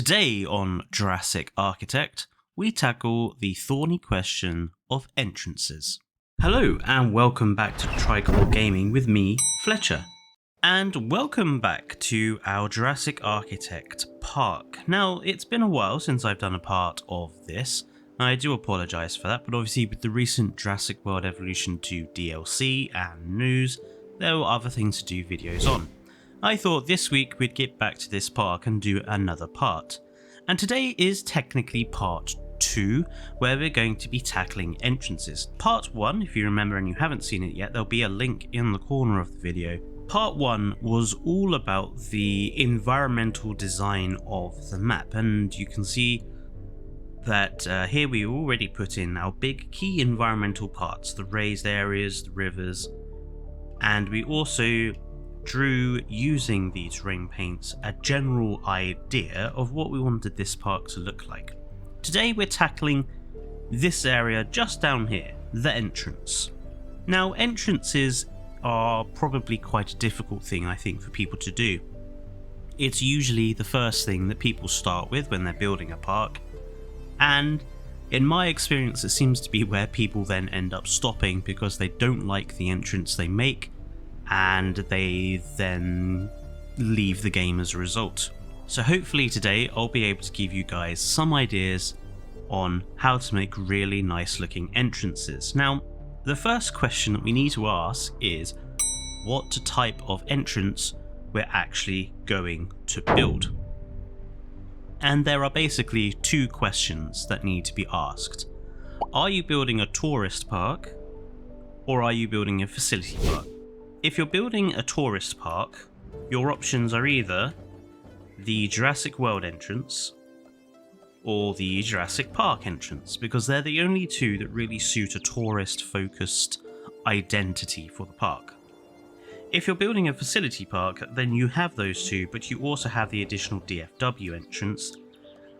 Today on Jurassic Architect, we tackle the thorny question of entrances. Hello and welcome back to Tricolor Gaming with me, Fletcher. And welcome back to our Jurassic Architect Park. Now, it's been a while since I've done a part of this. I do apologise for that, but obviously with the recent Jurassic World Evolution 2 DLC and news, there were other things to do videos on. I thought this week we'd get back to this park and do another part. And today is technically part 2, where we're going to be tackling entrances. Part 1, if you remember and you haven't seen it yet, there'll be a link in the corner of the video. Part 1 was all about the environmental design of the map, and you can see that here we already put in our big key environmental parts, the raised areas, the rivers, and we also drew, using these terrain paints, a general idea of what we wanted this park to look like. Today we're tackling this area just down here, the entrance. Now, entrances are probably quite a difficult thing, I think, for people to do. It's usually the first thing that people start with when they're building a park, and in my experience it seems to be where people then end up stopping because they don't like the entrance they make, and they then leave the game as a result. So hopefully today I'll be able to give you guys some ideas on how to make really nice looking entrances. Now, the first question that we need to ask is what type of entrance we're actually going to build. And there are basically two questions that need to be asked. Are you building a tourist park, or are you building a facility park? If you're building a tourist park, your options are either the Jurassic World entrance or the Jurassic Park entrance, because they're the only two that really suit a tourist-focused identity for the park. If you're building a facility park, then you have those two, but you also have the additional DFW entrance,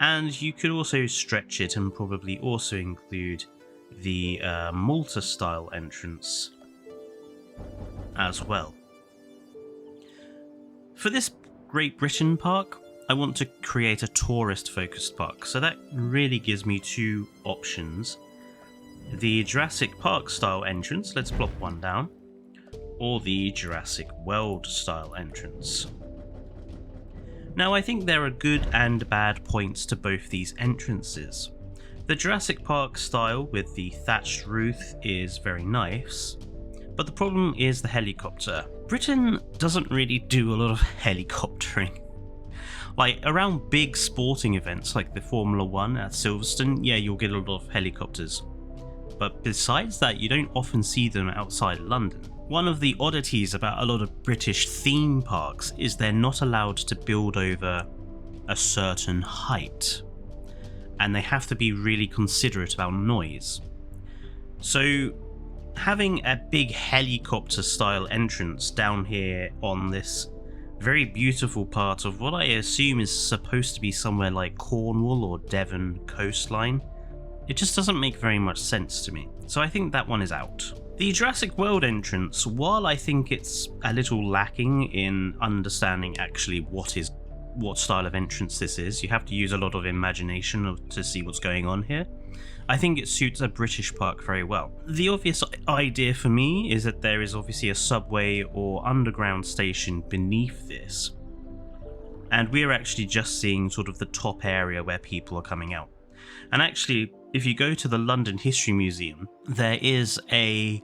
and you could also stretch it and probably also include the Malta-style entrance as well. For this Great Britain park, I want to create a tourist-focused park, so that really gives me two options. The Jurassic Park style entrance, let's plop one down, or the Jurassic World style entrance. Now, I think there are good and bad points to both these entrances. The Jurassic Park style with the thatched roof is very nice, but the problem is the helicopter. Britain doesn't really do a lot of helicoptering. Like, around big sporting events like the Formula 1 at Silverstone, yeah, you'll get a lot of helicopters. But besides that, you don't often see them outside London. One of the oddities about a lot of British theme parks is they're not allowed to build over a certain height, and they have to be really considerate about noise. So having a big helicopter style entrance down here on this very beautiful part of what I assume is supposed to be somewhere like Cornwall or Devon coastline, it just doesn't make very much sense to me. So I think that one is out. The Jurassic World entrance, while I think it's a little lacking in understanding actually what style of entrance this is, you have to use a lot of imagination to see what's going on here, I think it suits a British park very well. The obvious idea for me is that there is obviously a subway or underground station beneath this, and we're actually just seeing sort of the top area where people are coming out. And actually, if you go to the London History Museum, there is a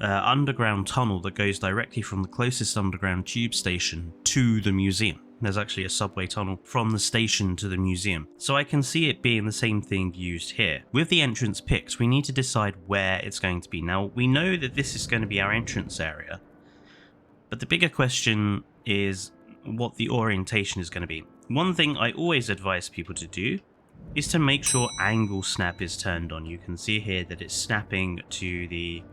underground tunnel that goes directly from the closest underground tube station to the museum. There's actually a subway tunnel from the station to the museum, so I can see it being the same thing used here. With the entrance picked, we need to decide where it's going to be. Now, we know that this is going to be our entrance area, but the bigger question is what the orientation is going to be. One thing I always advise people to do is to make sure angle snap is turned on. You can see here that it's snapping to the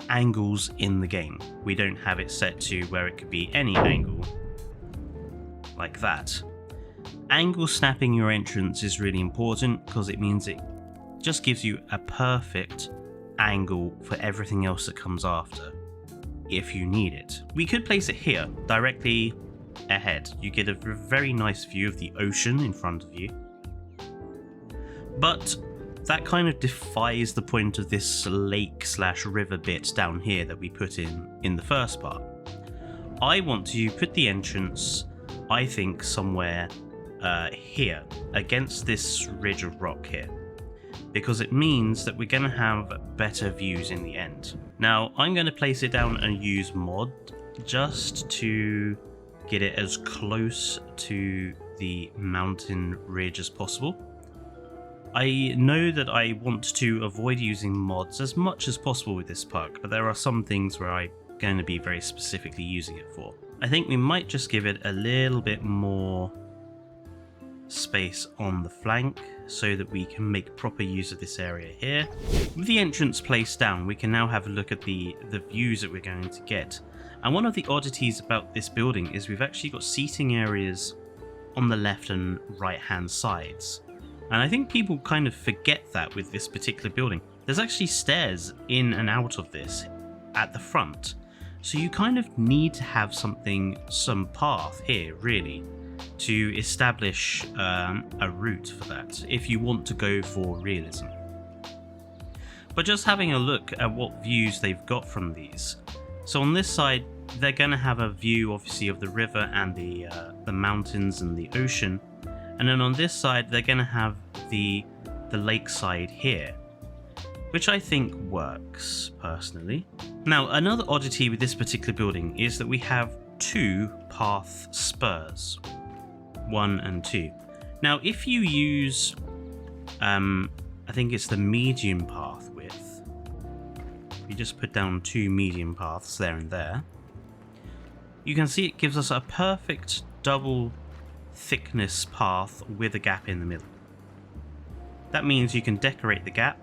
angles in the game. We don't have it set to where it could be any angle like that. Angle snapping your entrance is really important because it means it just gives you a perfect angle for everything else that comes after if you need it. We could place it here directly ahead. You get a very nice view of the ocean in front of you. But that kind of defies the point of this lake/river bit down here that we put in the first part. I want to put the entrance, I think, somewhere here, against this ridge of rock here, because it means that we're going to have better views in the end. Now, I'm going to place it down and use mod just to get it as close to the mountain ridge as possible. I know that I want to avoid using mods as much as possible with this park, but there are some things where I'm going to be very specifically using it for. I think we might just give it a little bit more space on the flank so that we can make proper use of this area here. With the entrance placed down, we can now have a look at the views that we're going to get. And one of the oddities about this building is we've actually got seating areas on the left and right hand sides. And I think people kind of forget that with this particular building. There's actually stairs in and out of this at the front. So you kind of need to have some path here, really, to establish a route for that, if you want to go for realism. But just having a look at what views they've got from these. So on this side, they're going to have a view, obviously, of the river and the mountains and the ocean. And then on this side, they're going to have the lakeside here, which I think works, personally. Now, another oddity with this particular building is that we have two path spurs, 1 and 2. Now, if you use, I think it's the medium path width, you just put down 2 medium paths there and there, you can see it gives us a perfect double thickness path with a gap in the middle. That means you can decorate the gap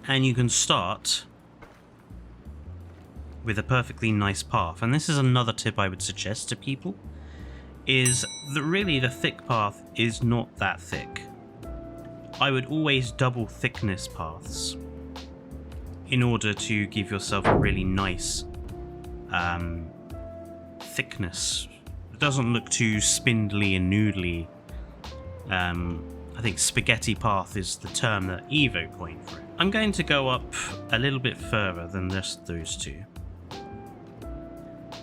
and you can start with a perfectly nice path. And this is another tip I would suggest to people, is that really the thick path is not that thick. I would always double thickness paths in order to give yourself a really nice thickness. It doesn't look too spindly and noodly. I think spaghetti path is the term that Evo coined for it. I'm going to go up a little bit further than just those two.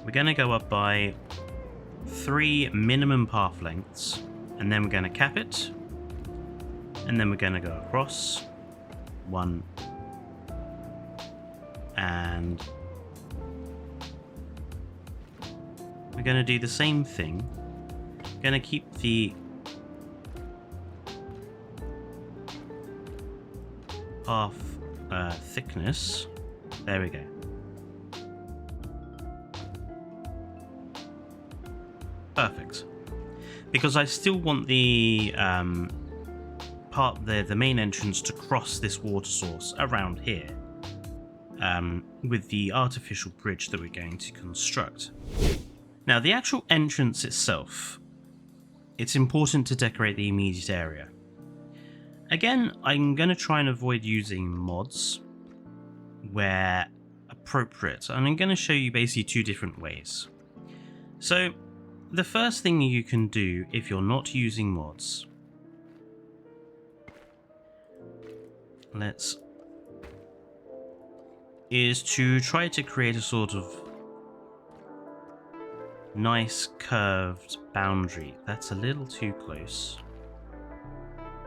We're going to go up by 3 minimum path lengths, and then we're going to cap it, and then we're going to go across 1, and we're going to do the same thing. Going to keep the path thickness. There we go. Perfect. Because I still want the the main entrance to cross this water source around here, with the artificial bridge that we're going to construct. Now, the actual entrance itself, it's important to decorate the immediate area. Again, I'm going to try and avoid using mods where appropriate, and I'm going to show you basically 2 different ways. So, the first thing you can do if you're not using mods, is to try to create a sort of nice curved boundary. That's a little too close.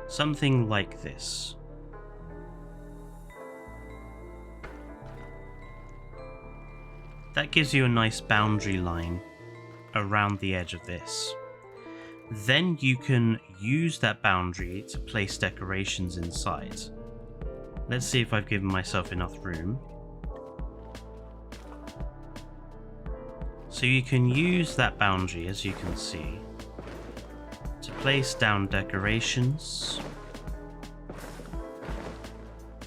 Something like this. That gives you a nice boundary line around the edge of this. Then you can use that boundary to place decorations inside. Let's see if I've given myself enough room. So you can use that boundary, as you can see, to place down decorations,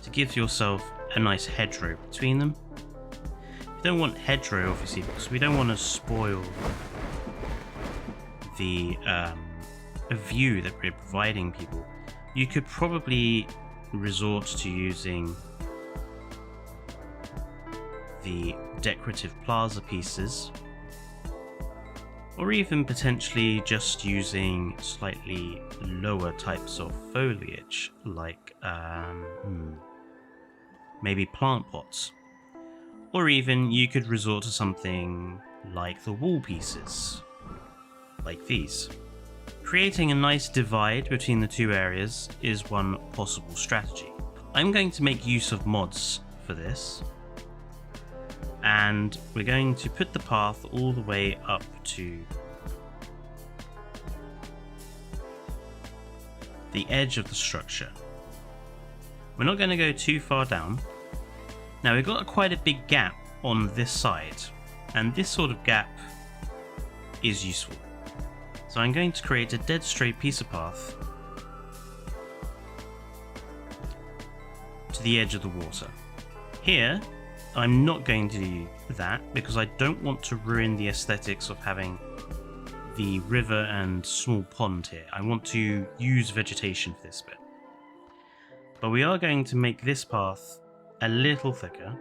to give yourself a nice hedgerow between them. You don't want hedgerow, obviously, because we don't want to spoil the view that we're providing people. You could probably resort to using the decorative plaza pieces or even potentially just using slightly lower types of foliage, like maybe plant pots. Or even you could resort to something like the wall pieces, like these. Creating a nice divide between the two areas is one possible strategy. I'm going to make use of mods for this, and we're going to put the path all the way up to the edge of the structure. We're not going to go too far down. Now we've got quite a big gap on this side, and this sort of gap is useful. So I'm going to create a dead straight piece of path to the edge of the water. Here, I'm not going to do that because I don't want to ruin the aesthetics of having the river and small pond here. I want to use vegetation for this bit. But we are going to make this path a little thicker.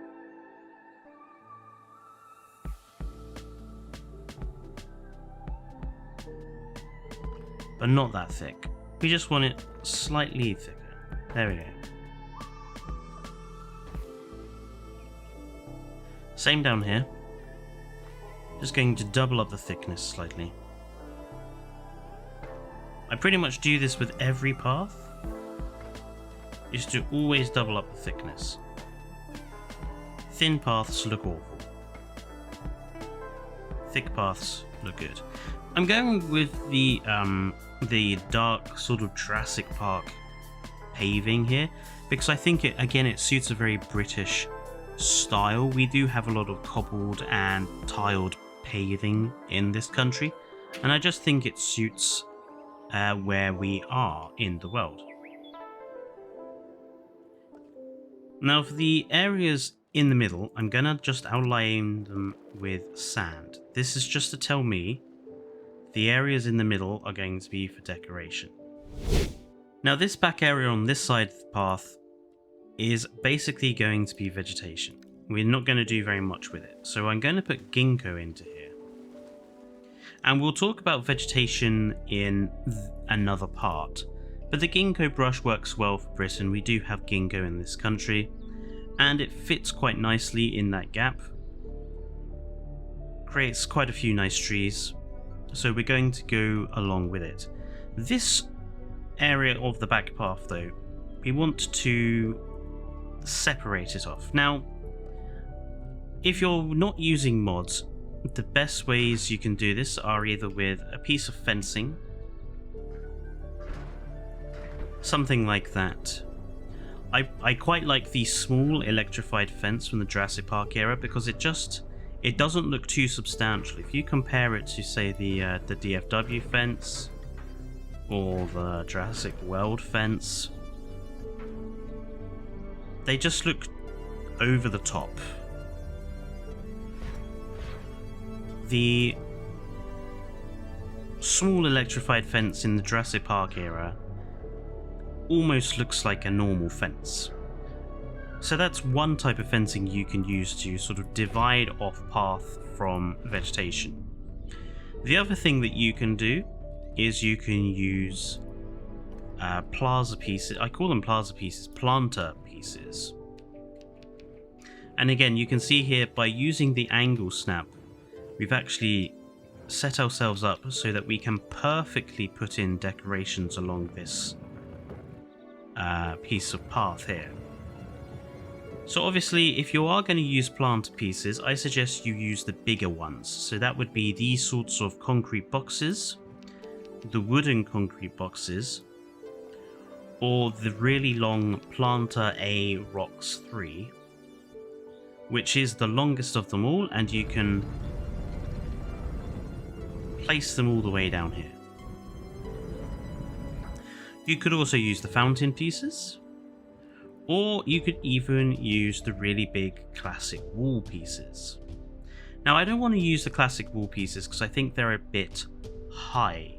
But not that thick. We just want it slightly thicker. There we go. Same down here. Just going to double up the thickness slightly. I pretty much do this with every path, is to always double up the thickness. Thin paths look awful. Thick paths look good. I'm going with the dark sort of Jurassic Park paving here because I think it suits a very British style. We do have a lot of cobbled and tiled paving in this country, and I just think it suits where we are in the world. Now for the areas in the middle, I'm gonna just outline them with sand. This is just to tell me the areas in the middle are going to be for decoration. Now this back area on this side of the path is basically going to be vegetation. We're not going to do very much with it, so I'm going to put ginkgo into here. And we'll talk about vegetation in another part, but the ginkgo brush works well for Britain. We do have ginkgo in this country, and it fits quite nicely in that gap. Creates quite a few nice trees, so we're going to go along with it. This area of the back path though, we want to separate it off. Now, if you're not using mods, the best ways you can do this are either with a piece of fencing, something like that. I quite like the small electrified fence from the Jurassic Park era because it doesn't look too substantial. If you compare it to, say, the DFW fence or the Jurassic World fence, they just look over the top. The small electrified fence in the Jurassic Park era almost looks like a normal fence. So that's one type of fencing you can use to sort of divide off path from vegetation. The other thing that you can do is you can use plaza pieces. I call them plaza pieces, planter pieces. And again, you can see here by using the angle snap, we've actually set ourselves up so that we can perfectly put in decorations along this piece of path here. So obviously, if you are going to use planter pieces, I suggest you use the bigger ones. So that would be these sorts of concrete boxes, the wooden concrete boxes, or the really long Planter A Rocks 3, which is the longest of them all, and you can place them all the way down here. You could also use the fountain pieces, or you could even use the really big classic wall pieces. Now, I don't want to use the classic wall pieces because I think they're a bit high.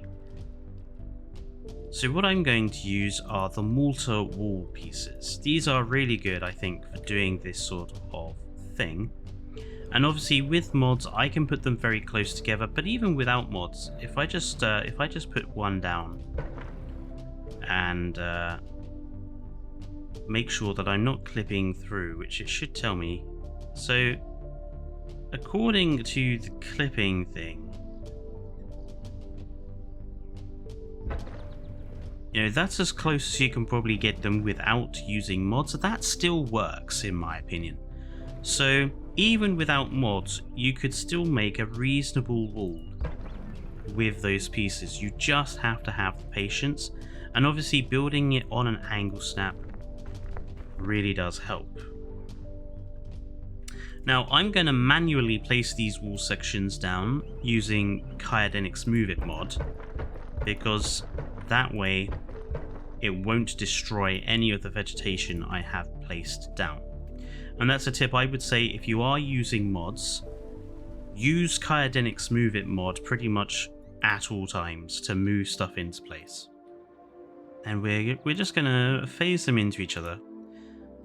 So what I'm going to use are the Malta wall pieces. These are really good, I think, for doing this sort of thing. And obviously with mods I can put them very close together, but even without mods, if I just put one down and make sure that I'm not clipping through, which it should tell me. So according to the clipping thing, you know, that's as close as you can probably get them without using mods. That still works in my opinion. So even without mods, you could still make a reasonable wall with those pieces. You just have to have the patience, and obviously building it on an angle snap really does help. Now I'm going to manually place these wall sections down using Uniq's Move It mod, because that way it won't destroy any of the vegetation I have placed down. And that's a tip I would say: if you are using mods, use Uniq's Move It mod pretty much at all times to move stuff into place. And we're just going to phase them into each other.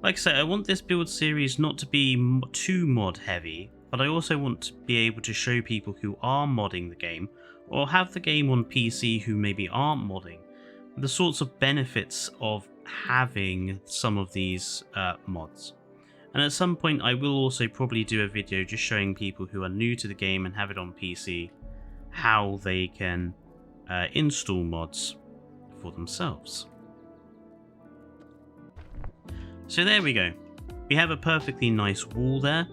Like I say, I want this build series not to be too mod heavy, but I also want to be able to show people who are modding the game, or have the game on PC who maybe aren't modding, the sorts of benefits of having some of these mods. And at some point I will also probably do a video just showing people who are new to the game and have it on PC how they can install mods for themselves. So there we go. We have a perfectly nice wall there.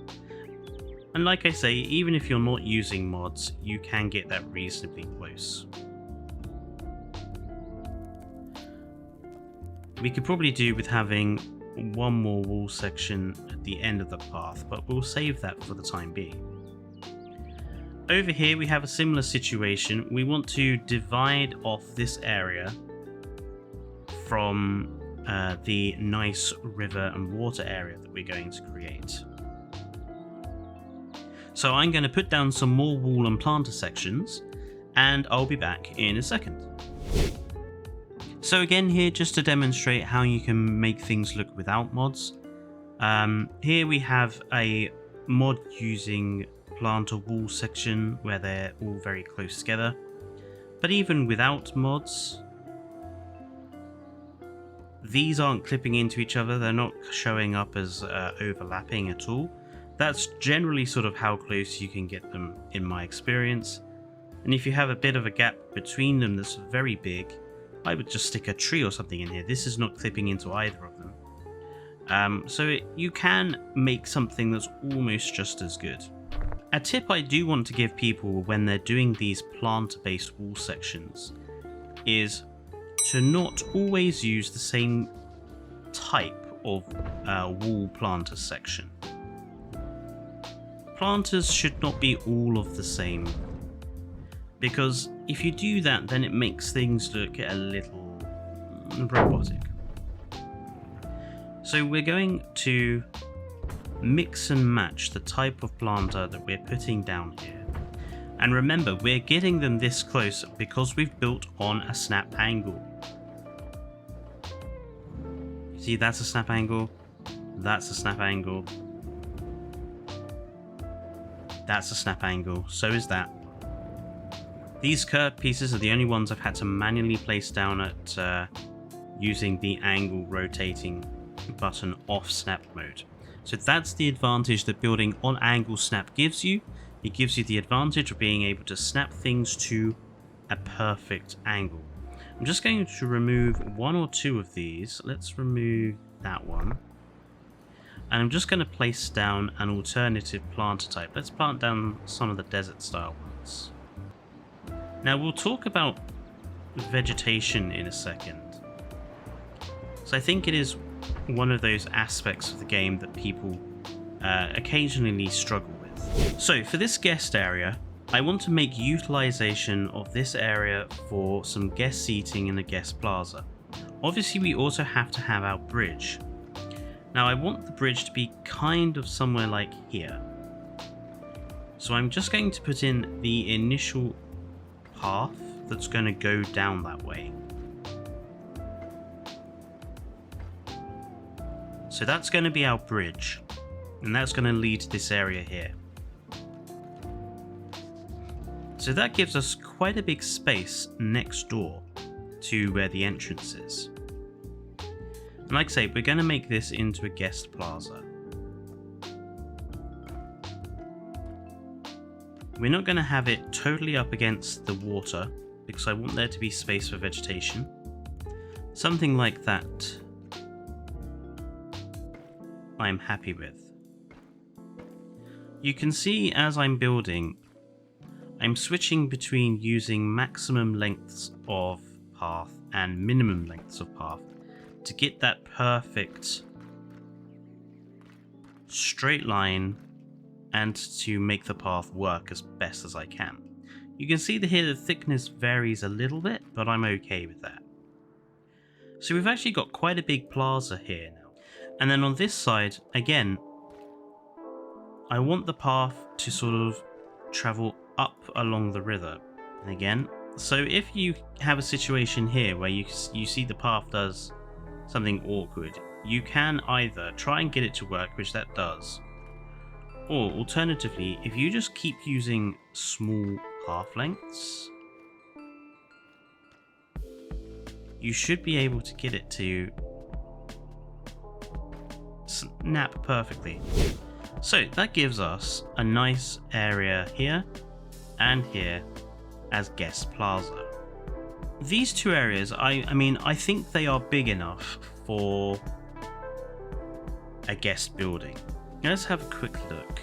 And like I say, even if you're not using mods, you can get that reasonably close. We could probably do with having one more wall section at the end of the path, but we'll save that for the time being. Over here we have a similar situation. We want to divide off this area from the nice river and water area that we're going to create. So I'm going to put down some more wall and planter sections, and I'll be back in a second. So again here, just to demonstrate how you can make things look without mods. Here we have a mod using planter wall section where they're all very close together. But even without mods, these aren't clipping into each other. They're not showing up as overlapping at all. That's generally sort of how close you can get them in my experience. And if you have a bit of a gap between them that's very big, I would just stick a tree or something in here. This is not clipping into either of them. You can make something that's almost just as good. A tip I do want to give people when they're doing these planter-based wall sections is to not always use the same type of wall planter section. Planters should not be all of the same, because if you do that, then it makes things look a little robotic. So we're going to mix and match the type of planter that we're putting down here. And remember, we're getting them this close because we've built on a snap angle. See, that's a snap angle, that's a snap angle, that's a snap angle, so is that. These curved pieces are the only ones I've had to manually place down at using the angle rotating button off snap mode. So that's the advantage that building on angle snap gives you. It gives you the advantage of being able to snap things to a perfect angle. I'm just going to remove one or two of these. Let's remove that one. And I'm just going to place down an alternative planter type. Let's plant down some of the desert style ones. Now we'll talk about vegetation in a second. So I think it is one of those aspects of the game that people occasionally struggle with. So for this guest area, I want to make utilization of this area for some guest seating in the guest plaza. Obviously we also have to have our bridge. Now I want the bridge to be kind of somewhere like here. So I'm just going to put in the initial path that's going to go down that way. So that's going to be our bridge, and that's going to lead to this area here. So that gives us quite a big space next door to where the entrance is. And like I say, we're going to make this into a guest plaza. We're not going to have it totally up against the water because I want there to be space for vegetation. Something like that I'm happy with. You can see as I'm building, I'm switching between using maximum lengths of path and minimum lengths of path to get that perfect straight line and to make the path work as best as I can. You can see that here the thickness varies a little bit, but I'm okay with that. So we've actually got quite a big plaza here now. And then on this side, again, I want the path to sort of travel up along the river. And again, so if you have a situation here where you see the path does something awkward, you can either try and get it to work, which that does, or alternatively, if you just keep using small path lengths, you should be able to get it to snap perfectly. So that gives us a nice area here and here as guest plaza. These two areas, I mean, I think they are big enough for a guest building. Let's have a quick look.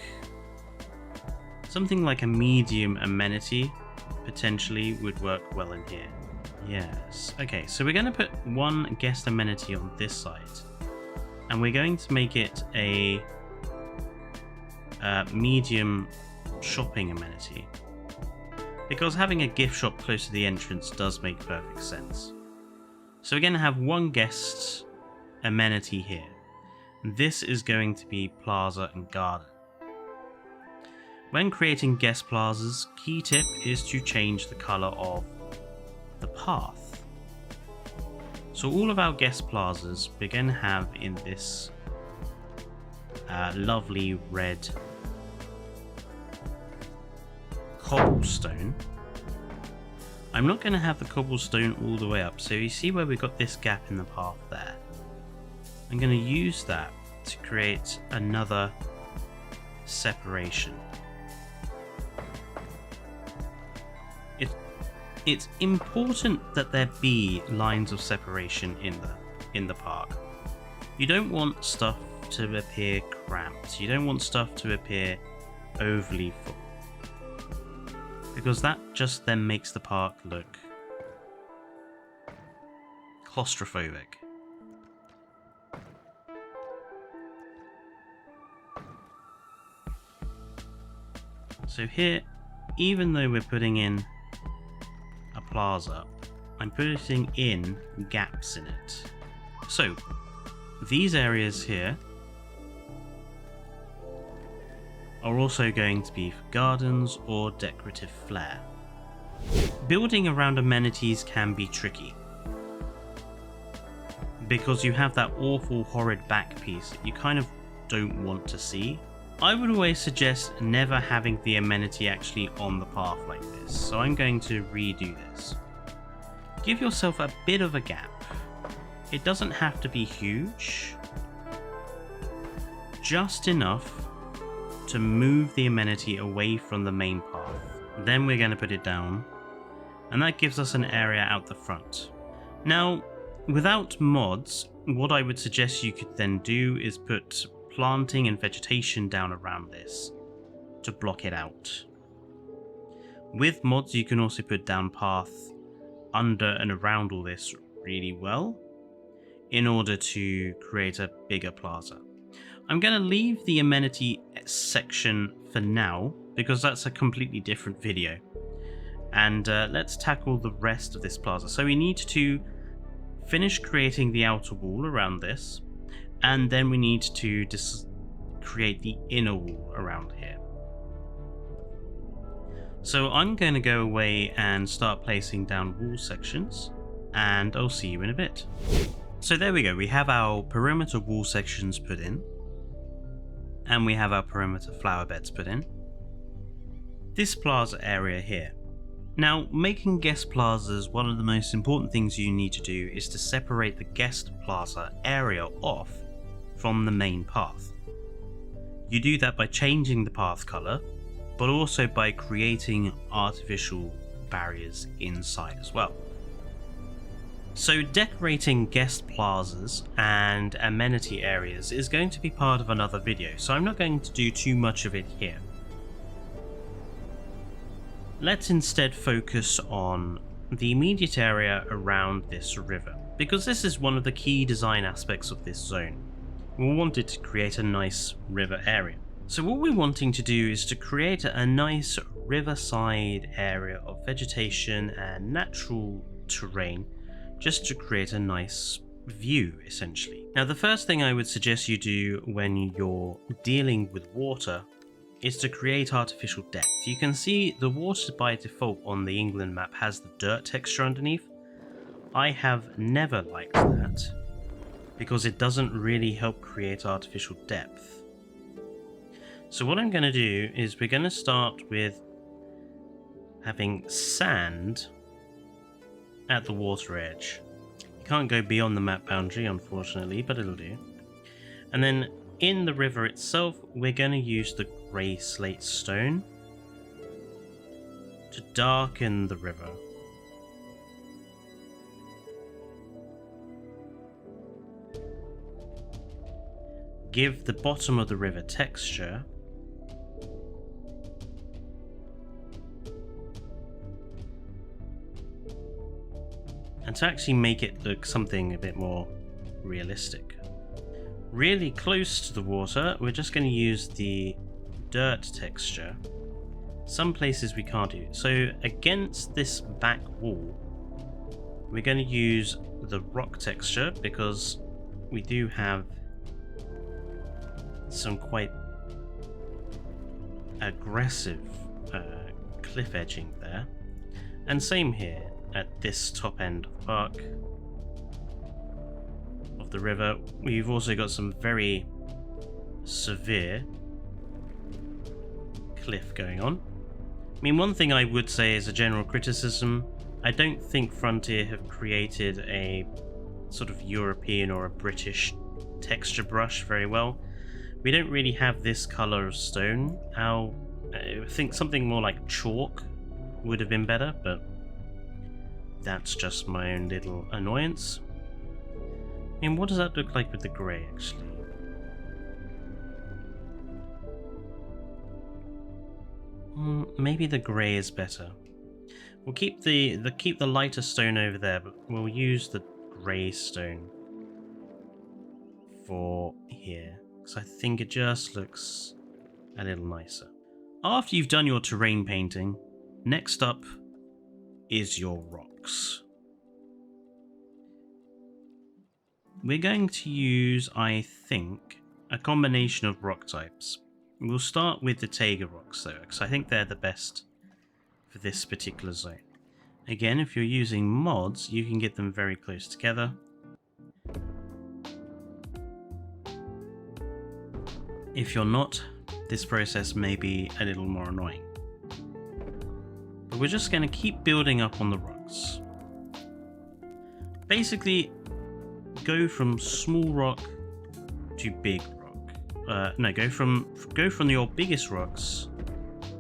Something like a medium amenity potentially would work well in here. Yes. Okay, so we're going to put one guest amenity on this side, and we're going to make it a medium shopping amenity, because having a gift shop close to the entrance does make perfect sense. So we're going to have one guest amenity here. This is going to be plaza and garden. When creating guest plazas, key tip is to change the color of the path. So all of our guest plazas we're going to have in this lovely red cobblestone. I'm not going to have the cobblestone all the way up, so you see where we've got this gap in the path there. I'm going to use that to create another separation. It's important that there be lines of separation in the park. You don't want stuff to appear cramped. You don't want stuff to appear overly full, because that just then makes the park look claustrophobic. So here, even though we're putting in a plaza, I'm putting in gaps in it. So these areas here are also going to be for gardens or decorative flair. Building around amenities can be tricky, because you have that awful horrid back piece that you kind of don't want to see. I would always suggest never having the amenity actually on the path like this, so I'm going to redo this. Give yourself a bit of a gap. It doesn't have to be huge, just enough to move the amenity away from the main path. Then we're going to put it down, and that gives us an area out the front. Now, without mods, what I would suggest you could then do is put planting and vegetation down around this to block it out. With mods, you can also put down path under and around all this really well in order to create a bigger plaza. I'm going to leave the amenity section for now because that's a completely different video, and let's tackle the rest of this plaza. So we need to finish creating the outer wall around this, and then we need to create the inner wall around here. So I'm going to go away and start placing down wall sections, and I'll see you in a bit. So there we go, we have our perimeter wall sections put in, and we have our perimeter flower beds put in. This plaza area here, Now, making guest plazas, one of the most important things you need to do is to separate the guest plaza area off from the main path. You do that by changing the path color, but also by creating artificial barriers inside as well. So decorating guest plazas and amenity areas is going to be part of another video, so I'm not going to do too much of it here. Let's instead focus on the immediate area around this river, because this is one of the key design aspects of this zone. We wanted to create a nice river area. So what we're wanting to do is to create a nice riverside area of vegetation and natural terrain, just to create a nice view, essentially. Now, the first thing I would suggest you do when you're dealing with water is to create artificial depth. You can see the water by default on the England map has the dirt texture underneath. I have never liked that, because it doesn't really help create artificial depth. So what I'm going to do is we're going to start with having sand at the water edge. You can't go beyond the map boundary, unfortunately, but it'll do. And then in the river itself, we're going to use the grey slate stone to darken the river. Give the bottom of the river texture. And to actually make it look something a bit more realistic. Really close to the water, we're just going to use the dirt texture. Some places we can't do. So against this back wall, we're going to use the rock texture, because we do have some quite aggressive cliff edging there. And same here at this top end of the park of the river. We've also got some very severe cliff going on. I mean, one thing I would say as a general criticism, I don't think Frontier have created a sort of European or a British texture brush very well. We don't really have this color of stone. I think something more like chalk would have been better, but that's just my own little annoyance. I mean, what does that look like with the grey, actually? Maybe the grey is better. We'll keep the lighter stone over there, but we'll use the grey stone for here, because I think it just looks a little nicer. After you've done your terrain painting, next up is your rocks. We're going to use, I think, a combination of rock types. We'll start with the Taiga rocks though, because I think they're the best for this particular zone. Again, if you're using mods, you can get them very close together. If you're not, this process may be a little more annoying. But we're just going to keep building up on the rocks. Basically, go from small rock to big rock. No, go from your biggest rocks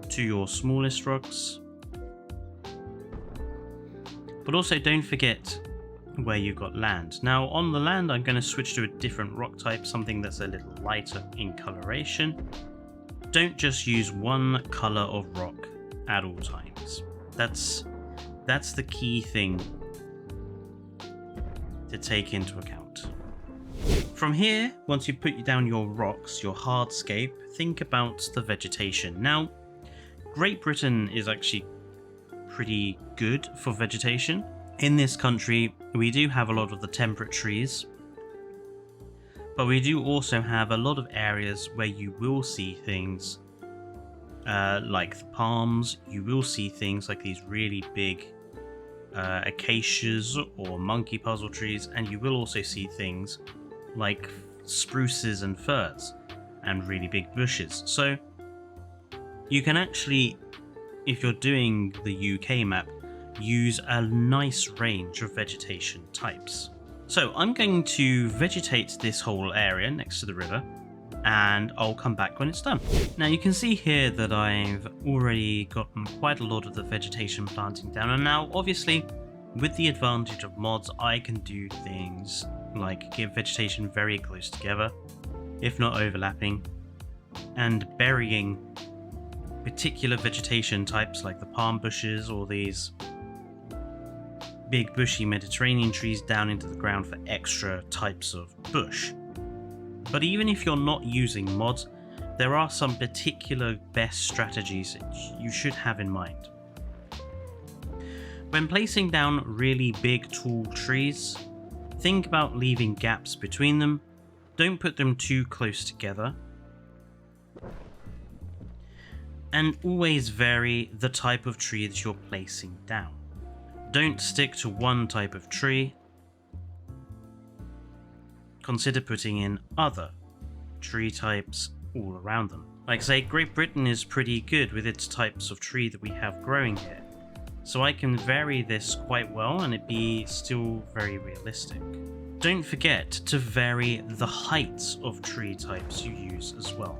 to your smallest rocks. But also don't forget where you've got land. Now on the land, I'm going to switch to a different rock type, something that's a little lighter in coloration. Don't just use one color of rock at all times. That's the key thing to take into account. From here, once you put down your rocks, your hardscape, think about the vegetation. Now, Great Britain is actually pretty good for vegetation. In this country, we do have a lot of the temperate trees, but we do also have a lot of areas where you will see things like the palms. You will see things like these really big acacias or monkey puzzle trees, and you will also see things like spruces and firs and really big bushes. So you can actually if you're doing the UK map, use a nice range of vegetation types. So I'm going to vegetate this whole area next to the river, and I'll come back when it's done. Now you can see here that I've already gotten quite a lot of the vegetation planting down, and now obviously with the advantage of mods I can do things like give vegetation very close together, if not overlapping, and burying particular vegetation types like the palm bushes or these big bushy Mediterranean trees down into the ground for extra types of bush. But even if you're not using mods, there are some particular best strategies that you should have in mind. When placing down really big tall trees, think about leaving gaps between them. Don't put them too close together. And always vary the type of tree that you're placing down. Don't stick to one type of tree. Consider putting in other tree types all around them. Like say, Great Britain is pretty good with its types of tree that we have growing here. So I can vary this quite well and it be still very realistic. Don't forget to vary the heights of tree types you use as well.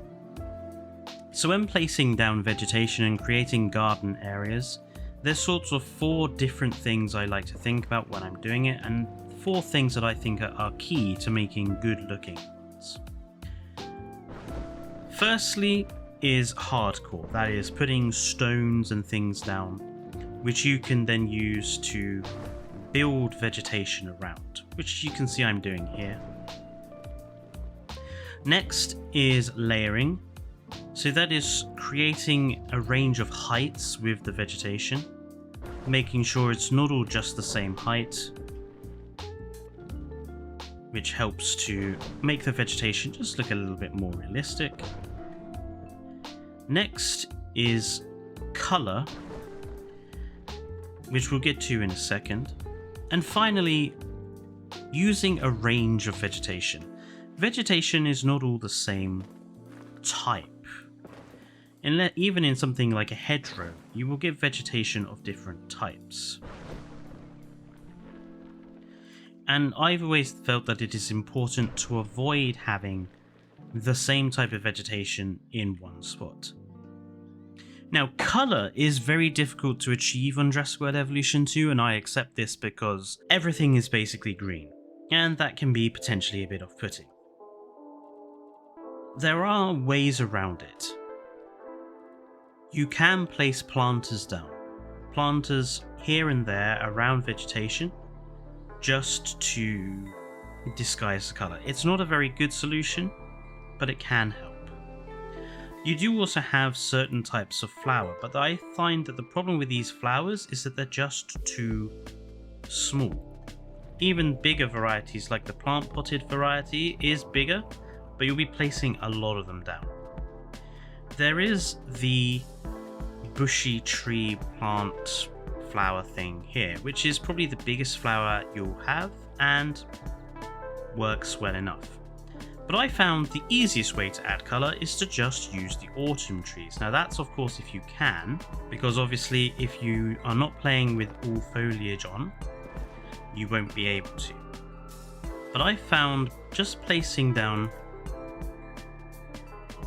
So when placing down vegetation and creating garden areas, there's sorts of 4 different things I like to think about when I'm doing it, and 4 things that I think are key to making good looking ones. Firstly is hardcore, that is putting stones and things down, which you can then use to build vegetation around, which you can see I'm doing here. Next is layering. So that is creating a range of heights with the vegetation, making sure it's not all just the same height, which helps to make the vegetation just look a little bit more realistic. Next is color, which we'll get to in a second. And finally, using a range of vegetation. Vegetation is not all the same type. Even in something like a hedgerow, you will get vegetation of different types. And I've always felt that it is important to avoid having the same type of vegetation in one spot. Now, colour is very difficult to achieve on Jurassic World Evolution 2, and I accept this because everything is basically green, and that can be potentially a bit off-putting. There are ways around it. You can place planters down. Planters here and there around vegetation, just to disguise the colour. It's not a very good solution, but it can help. You do also have certain types of flower, but I find that the problem with these flowers is that they're just too small. Even bigger varieties like the plant potted variety is bigger, but you'll be placing a lot of them down. There is the bushy tree plant flower thing here, which is probably the biggest flower you'll have and works well enough. But I found the easiest way to add colour is to just use the autumn trees. Now that's of course if you can, because obviously if you are not playing with all foliage on, you won't be able to. But I found just placing down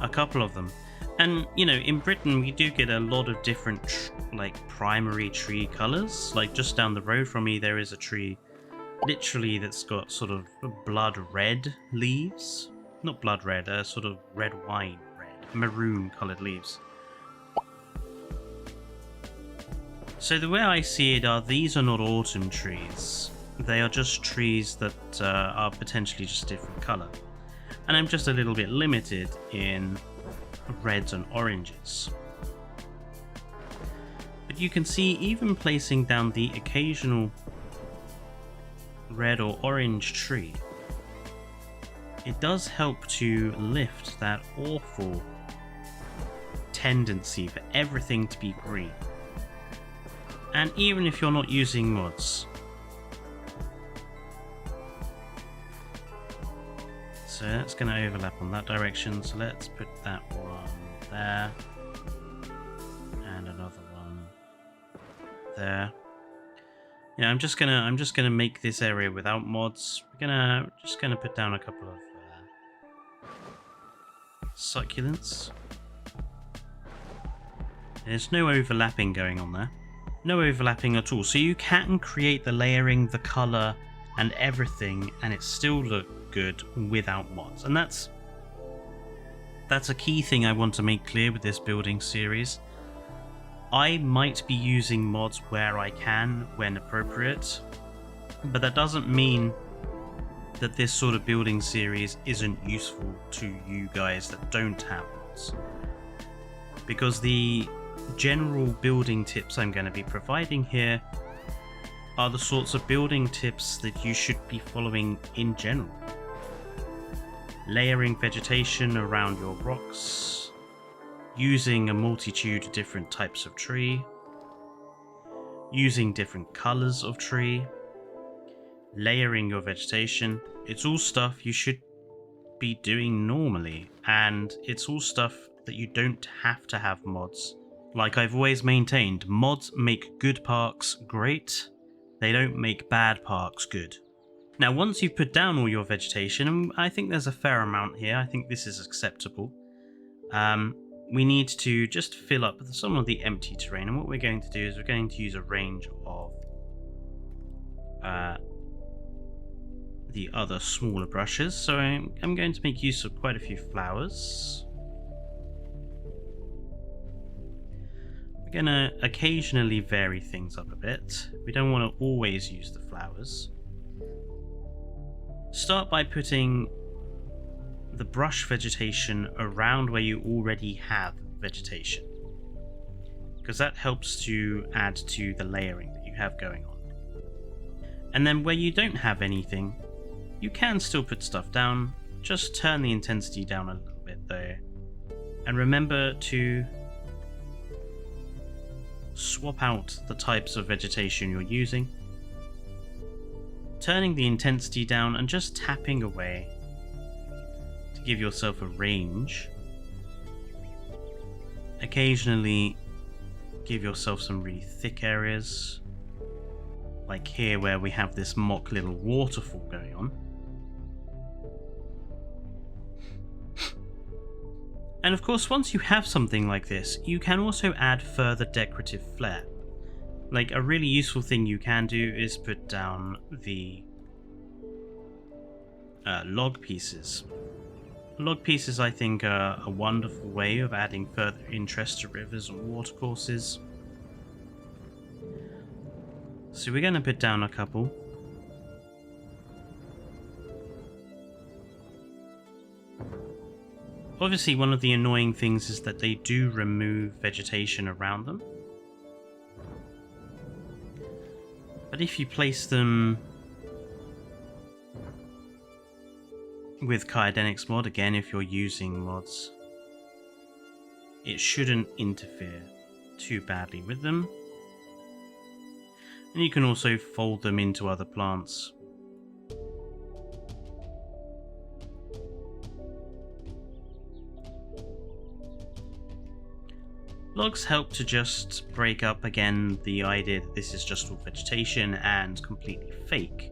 a couple of them. And, you know, in Britain we do get a lot of different like primary tree colours. Like just down the road from me there is a tree literally that's got sort of blood red leaves. Not blood red, sort of red wine red, maroon coloured leaves. So the way I see it are these are not autumn trees. They are just trees that are potentially just a different colour. And I'm just a little bit limited in reds and oranges. But you can see even placing down the occasional red or orange tree, it does help to lift that awful tendency for everything to be green. And even if you're not using mods. So that's going to overlap on that direction, so let's put that one there, and another one there. Yeah, I'm just gonna make this area without mods. We're just gonna put down a couple of succulents. There's no overlapping going on there. No overlapping at all. So you can create the layering, the color, and everything, and it still look good without mods. And that's a key thing I want to make clear with this building series. I might be using mods where I can, when appropriate, but that doesn't mean that this sort of building series isn't useful to you guys that don't have mods. Because the general building tips I'm going to be providing here are the sorts of building tips that you should be following in general. Layering vegetation around your rocks, using a multitude of different types of tree, using different colors of tree, layering your vegetation. It's all stuff you should be doing normally, and it's all stuff that you don't have to have mods. Like I've always maintained, mods make good parks great, they don't make bad parks good. Now once you've put down all your vegetation, and I think there's a fair amount here, I think this is acceptable, we need to just fill up some of the empty terrain, and what we're going to do is we're going to use a range of the other smaller brushes. So I'm going to make use of quite a few flowers. We're going to occasionally vary things up a bit. We don't want to always use the flowers. Start by putting the brush vegetation around where you already have vegetation, because that helps to add to the layering that you have going on. And then where you don't have anything, you can still put stuff down, just turn the intensity down a little bit there, and remember to swap out the types of vegetation you're using, turning the intensity down and just tapping away to give yourself a range. Occasionally give yourself some really thick areas, like here where we have this mock little waterfall going on. And of course, once you have something like this, you can also add further decorative flair. Like a really useful thing you can do is put down the log pieces. Log pieces, I think, are a wonderful way of adding further interest to rivers and watercourses. So we're going to put down a couple. Obviously, one of the annoying things is that they do remove vegetation around them. But if you place them with Kyodenics mod, again, if you're using mods, it shouldn't interfere too badly with them. And you can also fold them into other plants. Logs help to just break up again the idea that this is just all vegetation and completely fake.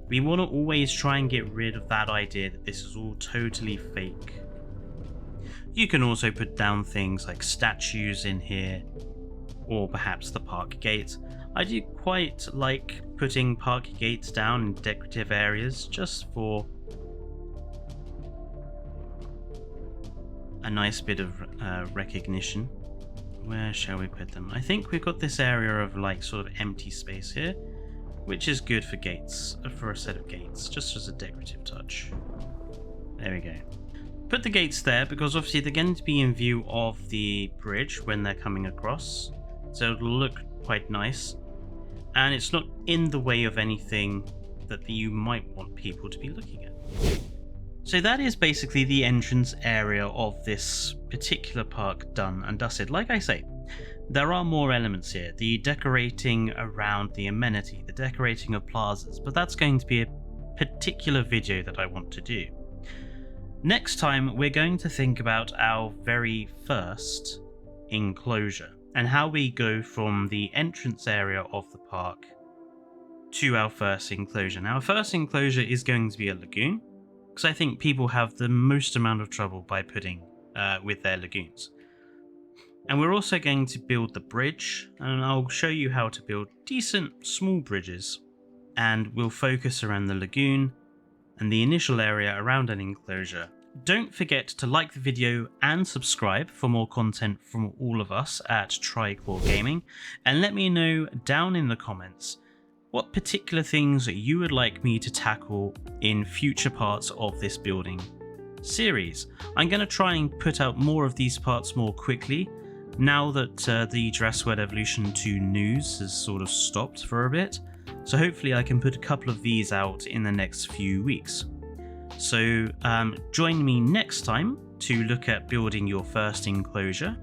We want to always try and get rid of that idea that this is all totally fake. You can also put down things like statues in here, or perhaps the park gate. I do quite like putting park gates down in decorative areas just for a nice bit of recognition. Where shall we put them? I think we've got this area of like sort of empty space here, which is good for gates, for a set of gates, just as a decorative touch. There we go. Put the gates there because obviously they're going to be in view of the bridge when they're coming across, so it'll look quite nice, and it's not in the way of anything that you might want people to be looking at. So that is basically the entrance area of this particular park done and dusted. Like I say, there are more elements here. The decorating around the amenity, the decorating of plazas, but that's going to be a particular video that I want to do. Next time, we're going to think about our very first enclosure. and how we go from the entrance area of the park to our first enclosure. Now, our first enclosure is going to be a lagoon, because I think people have the most amount of trouble by putting with their lagoons. And we're also going to build the bridge, and I'll show you how to build decent small bridges, and we'll focus around the lagoon and the initial area around an enclosure. Don't forget to like the video and subscribe for more content from all of us at Tricore Gaming, and let me know down in the comments what particular things you would like me to tackle in future parts of this building series. I'm going to try and put out more of these parts more quickly now that the Jurassic World Evolution 2 news has sort of stopped for a bit, so hopefully I can put a couple of these out in the next few weeks. So join me next time to look at building your first enclosure,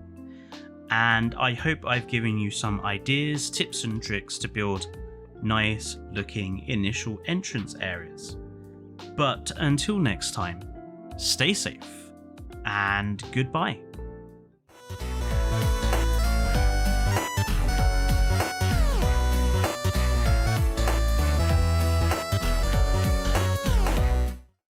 and I hope I've given you some ideas, tips and tricks to build nice looking initial entrance areas. But until next time, stay safe and goodbye.